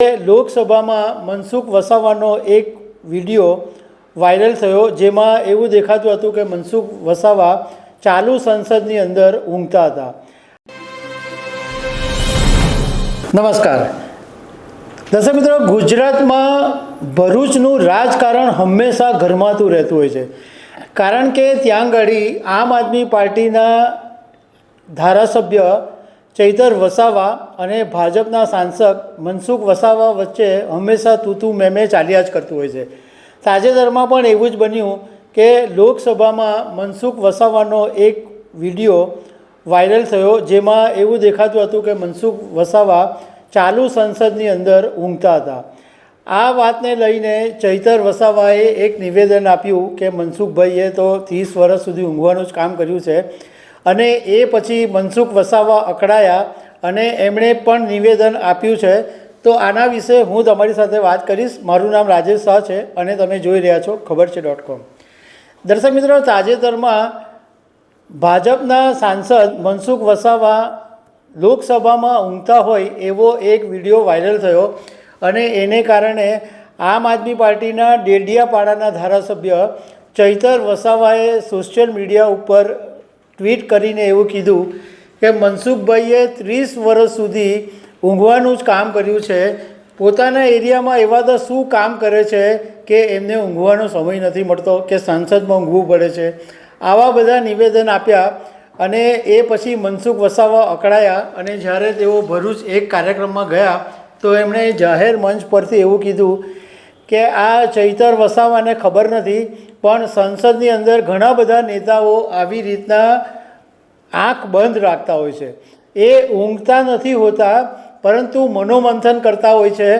લોકસભામાં મનસુખ વસાવાનો એક video viral થયો, જેમાં એવું દેખાતું હતું કે મનસુખ વસાવા ચાલુ સંસદની અંદર ઊંઘતા હતા. નમસ્કાર દર્શક મિત્રો, ગુજરાતમાં ભરૂચનું રાજકારણ હંમેશા ગરમાતું રહેતું હોય છે, કારણ કે ત્યાં આગળ આમ આદમી પાર્ટીના ધારાસભ્ય ચૈતર વસાવા અને ભાજપના સાંસદ મનસુખ વસાવા વચ્ચે હંમેશા તૂતું મેમે ચાલ્યા જ કરતું હોય છે. તાજેતરમાં પણ એવું જ બન્યું કે લોકસભામાં મનસુખ વસાવાનો એક વિડીયો વાયરલ થયો, જેમાં એવું દેખાતું હતું કે મનસુખ વસાવા ચાલુ સંસદની અંદર ઊંઘતા હતા. આ વાતને લઈને ચૈતર વસાવાએ એક નિવેદન આપ્યું કે મનસુખભાઈએ તો 30 વર્ષ સુધી ઊંઘવાનું જ કામ કર્યું છે, અને એ પછી મનસુખ વસાવા અકળાયા અને એમણે પણ નિવેદન આપ્યું છે. તો આના વિશે હું તમારી સાથે વાત કરીશ. મારું નામ રાજેશ શાહ છે અને તમે જોઈ રહ્યા છો ખબર છે.com. દર્શક મિત્રો, તાજેતરમાં ભાજપના સાંસદ મનસુખ વસાવા લોકસભામાં ઊંઘતા હોય એવો એક વિડીયો વાયરલ થયો, અને એને કારણે આમ આદમી પાર્ટીના ડેડિયાપાડાના ધારાસભ્ય ચૈતર વસાવાએ સોશિયલ મીડિયા ઉપર ટ્વીટ કરીને એવું કીધું કે મનસુખભાઈએ 30 વર્ષ સુધી ઊંઘવાનું જ કામ કર્યું છે. પોતાના એરિયામાં એવા તો શું કામ કરે છે કે એમને ઊંઘવાનો સમય નથી મળતો કે સંસદમાં ઊંઘવું પડે છે. આવા બધા નિવેદન આપ્યા અને એ પછી મનસુખ વસાવા અકળાયા, અને જ્યારે તેઓ ભરૂચ એક કાર્યક્રમમાં ગયા તો એમણે જાહેર મંચ પરથી એવું કીધું કે આ ચૈતર વસાવાને ખબર નથી, પણ સંસદની અંદર ઘણા બધા નેતાઓ આવી રીતના આંખ બંધ રાખતા હોય છે. એ ઊંઘતા નથી હોતા, પરંતુ મનોમંથન કરતા હોય છે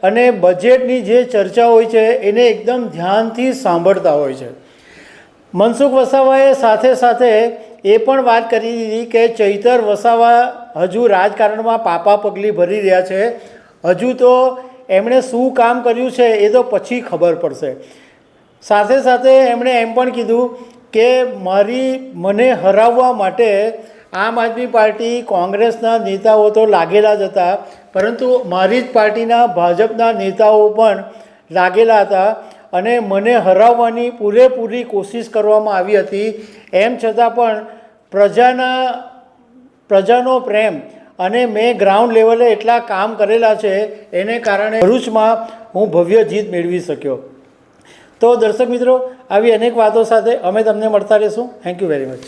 અને બજેટની જે ચર્ચા હોય છે એને એકદમ ધ્યાનથી સાંભળતા હોય છે. મનસુખ વસાવાએ સાથે સાથે એ પણ વાત કરી દીધી કે ચૈતર વસાવા હજુ રાજકારણમાં પાપા પગલી ભરી રહ્યા છે. હજુ તો એમણે શું કામ કર્યું છે એ તો પછી ખબર પડશે. સાથે સાથે એમણે એમ પણ કીધું કે મને હરાવવા માટે આમ આદમી પાર્ટી કોંગ્રેસના નેતાઓ તો લાગેલા જ હતા, પરંતુ મારી જ પાર્ટીના ભાજપના નેતાઓ પણ લાગેલા હતા અને મને હરાવવાની પૂરેપૂરી કોશિશ કરવામાં આવી હતી. એમ છતાં પણ પ્રજાનો પ્રેમ અને મેં ગ્રાઉન્ડ લેવલે એટલા કામ કરેલા છે, એને કારણે ભરૂચમાં હું ભવ્ય જીત મેળવી શક્યો. તો દર્શક મિત્રો, આવી અનેક વાતો સાથે અમે તમને મળતા રહીશું. Thank you very much.